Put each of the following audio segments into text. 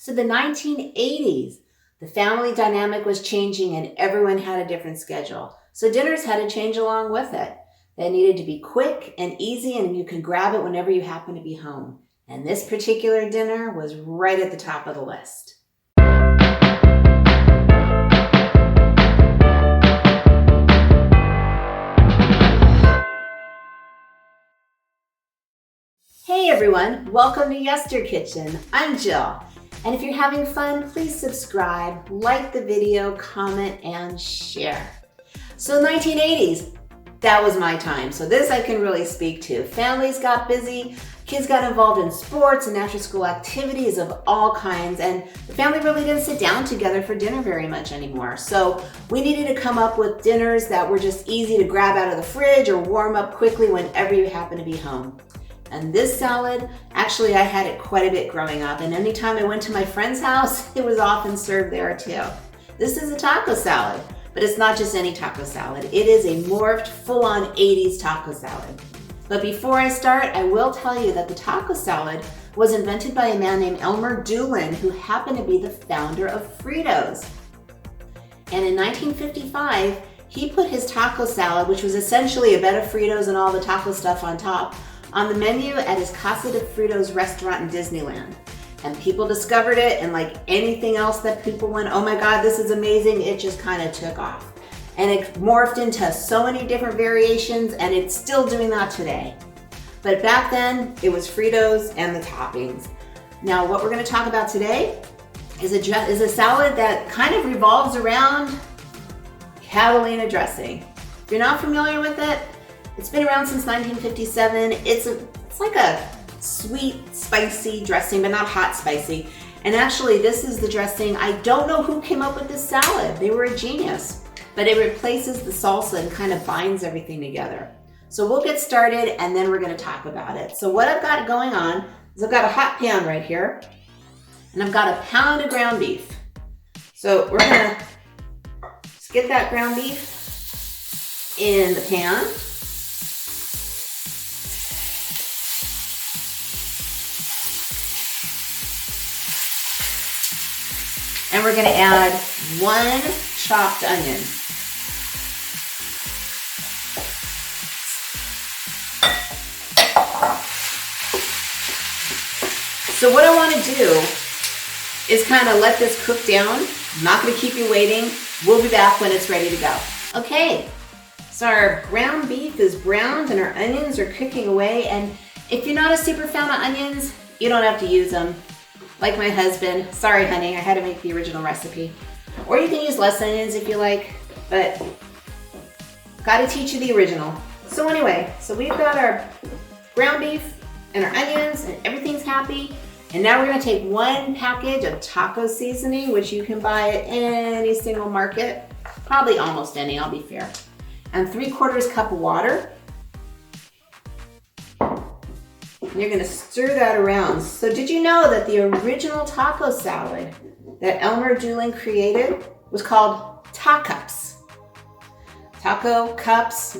So the 1980s, the family dynamic was changing and everyone had a different schedule. So dinners had to change along with it. They needed to be quick and easy and you could grab it whenever you happen to be home. And this particular dinner was right at the top of the list. Hey everyone, welcome to YesterKitchen. I'm Jill. And if you're having fun, please subscribe, like the video, comment, and share. So 1980s, that was my time. So this I can really speak to. Families got busy, kids got involved in sports and after school activities of all kinds, and the family really didn't sit down together for dinner very much anymore. So we needed to come up with dinners that were just easy to grab out of the fridge or warm up quickly whenever you happen to be home. And this salad, actually I had it quite a bit growing up, and anytime I went to my friend's house, it was often served there too. This is a taco salad, but it's not just any taco salad. It is a morphed, full-on 80s taco salad. But before I start, I will tell you that the taco salad was invented by a man named Elmer Doolin, who happened to be the founder of Fritos. And in 1955, he put his taco salad, which was essentially a bed of Fritos and all the taco stuff on top, on the menu at his Casa de Fritos restaurant in Disneyland. And people discovered it, and like anything else that people went, oh my God, this is amazing, it just kind of took off. And it morphed into so many different variations, and it's still doing that today. But back then, it was Fritos and the toppings. Now, what we're gonna talk about today is a salad that kind of revolves around Catalina dressing. If you're not familiar with it, it's been around since 1957. It's like a sweet, spicy dressing, but not hot spicy. And actually, this is the dressing. I don't know who came up with this salad. They were a genius. But it replaces the salsa and kind of binds everything together. So we'll get started and then we're gonna talk about it. So what I've got going on is I've got a hot pan right here, and I've got a pound of ground beef. So we're gonna just get that ground beef in the pan. And we're gonna add one chopped onion. So what I wanna do is kind of let this cook down. I'm not gonna keep you waiting. We'll be back when it's ready to go. Okay, so our ground beef is browned and our onions are cooking away. And if you're not a super fan of onions, you don't have to use them. Like my husband, sorry honey, I had to make the original recipe. Or you can use less onions if you like, but gotta teach you the original. So anyway, so we've got our ground beef and our onions and everything's happy. And now we're gonna take one package of taco seasoning, which you can buy at any single market, probably almost any, I'll be fair. And 3/4 cup of water. You're gonna stir that around. So did you know that the original taco salad that Elmer Doolin created was called Tacups? Taco cups.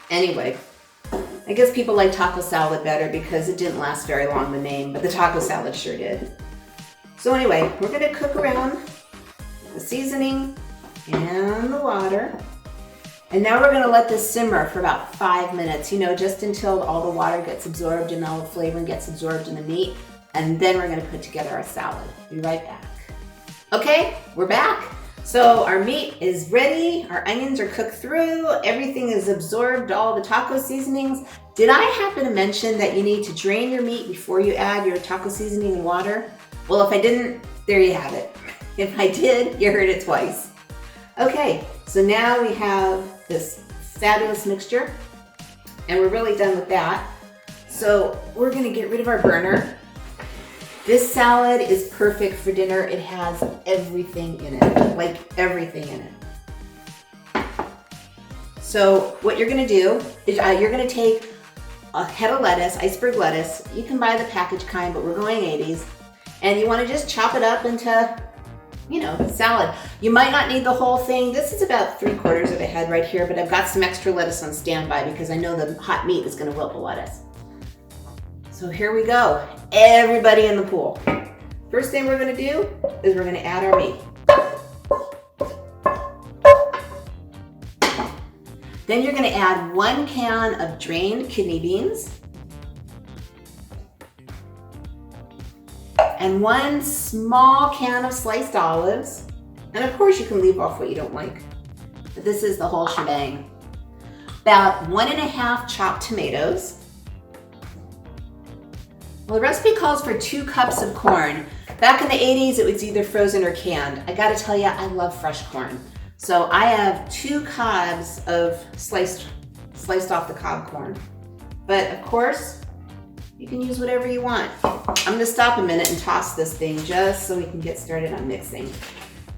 Anyway, I guess people like taco salad better because it didn't last very long, the name, but the taco salad sure did. So anyway, we're gonna cook around the seasoning and the water. And now we're gonna let this simmer for about 5 minutes, just until all the water gets absorbed and all the flavor gets absorbed in the meat. And then we're gonna put together our salad. Be right back. Okay, we're back. So our meat is ready, our onions are cooked through, everything is absorbed, all the taco seasonings. Did I happen to mention that you need to drain your meat before you add your taco seasoning and water? Well, if I didn't, there you have it. If I did, you heard it twice. Okay, so now we have this fabulous mixture, and we're really done with that. So we're gonna get rid of our burner. This salad is perfect for dinner. It has everything in it, like everything in it. So what you're gonna do is you're gonna take a head of lettuce, iceberg lettuce. You can buy the packaged kind, but we're going 80s. And you wanna just chop it up into salad. You might not need the whole thing. This is about 3/4 of a head right here, but I've got some extra lettuce on standby because I know the hot meat is gonna wilt the lettuce. So here we go. Everybody in the pool. First thing we're gonna do is we're gonna add our meat. Then you're gonna add 1 can of drained kidney beans and 1 small can of sliced olives. And of course you can leave off what you don't like, but this is the whole shebang. About 1½ chopped tomatoes. Well, the recipe calls for 2 cups of corn. Back in the 80s, it was either frozen or canned. I gotta tell you, I love fresh corn. So I have 2 cobs of sliced off the cob corn. But of course, you can use whatever you want. I'm gonna stop a minute and toss this thing just so we can get started on mixing,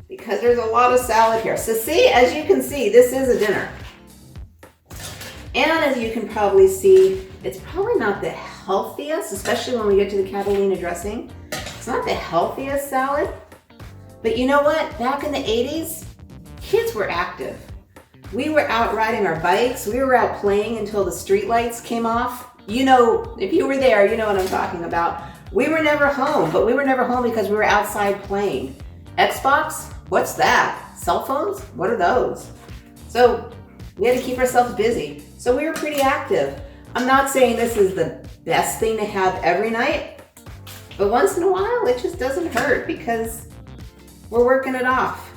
because there's a lot of salad here. So see, as you can see, this is a dinner. And as you can probably see, it's probably not the healthiest, especially when we get to the Catalina dressing. It's not the healthiest salad, but you know what? Back in the 80s, kids were active. We were out riding our bikes. We were out playing until the street lights came off. You know, if you were there, you know what I'm talking about. We were never home, but we were never home because we were outside playing. Xbox? What's that? Cell phones? What are those? So we had to keep ourselves busy. So we were pretty active. I'm not saying this is the best thing to have every night, but once in a while, it just doesn't hurt because we're working it off.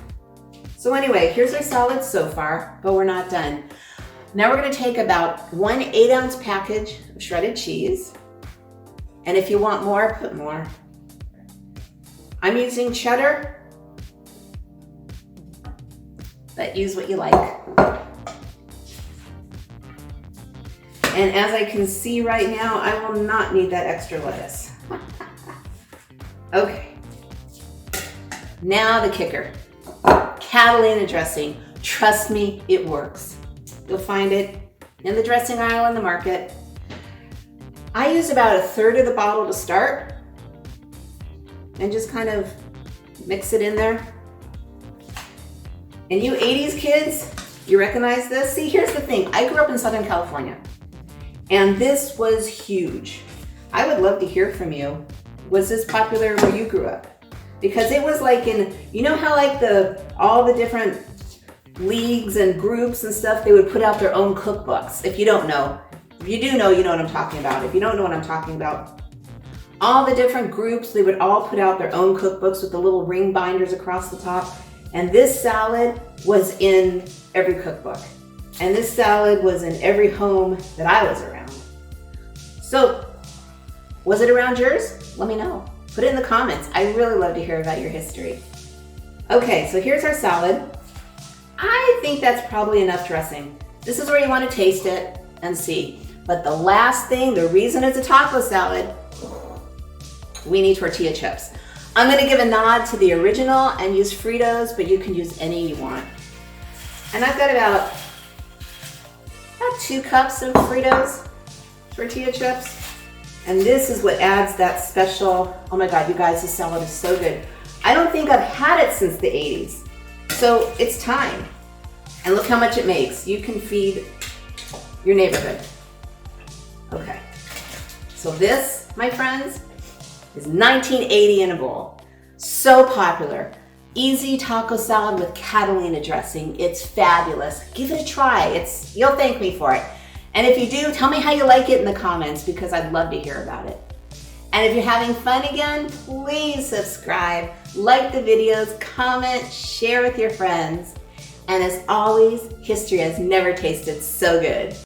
So anyway, here's our salad so far, but we're not done. Now we're gonna take about 1 8-ounce package of shredded cheese. And if you want more, put more. I'm using cheddar, but use what you like. And as I can see right now, I will not need that extra lettuce. Okay. Now the kicker. Catalina dressing. Trust me, it works. You'll find it in the dressing aisle in the market. I use about 1/3 of the bottle to start and just kind of mix it in there. And you 80s kids, you recognize this? See, here's the thing. I grew up in Southern California, and this was huge. I would love to hear from you. Was this popular where you grew up? Because it was like in, you know how like all the different leagues and groups and stuff, they would put out their own cookbooks. If you don't know, if you do know, you know what I'm talking about. If you don't know what I'm talking about, all the different groups, they would all put out their own cookbooks with the little ring binders across the top. And this salad was in every cookbook. And this salad was in every home that I was around. So, was it around yours? Let me know. Put it in the comments. I really love to hear about your history. Okay, so here's our salad. I think that's probably enough dressing. This is where you want to taste it and see. But the last thing, the reason it's a taco salad, we need tortilla chips. I'm gonna give a nod to the original and use Fritos, but you can use any you want. And I've got about 2 cups of Fritos tortilla chips. And this is what adds that special, oh my God, you guys, this salad is so good. I don't think I've had it since the 80s. So it's time. And look how much it makes. You can feed your neighborhood. Okay. So this, my friends, is 1980 in a bowl. So popular. Easy taco salad with Catalina dressing. It's fabulous. Give it a try. You'll thank me for it. And if you do, tell me how you like it in the comments because I'd love to hear about it. And if you're having fun again, please subscribe, like the videos, comment, share with your friends. And as always, history has never tasted so good.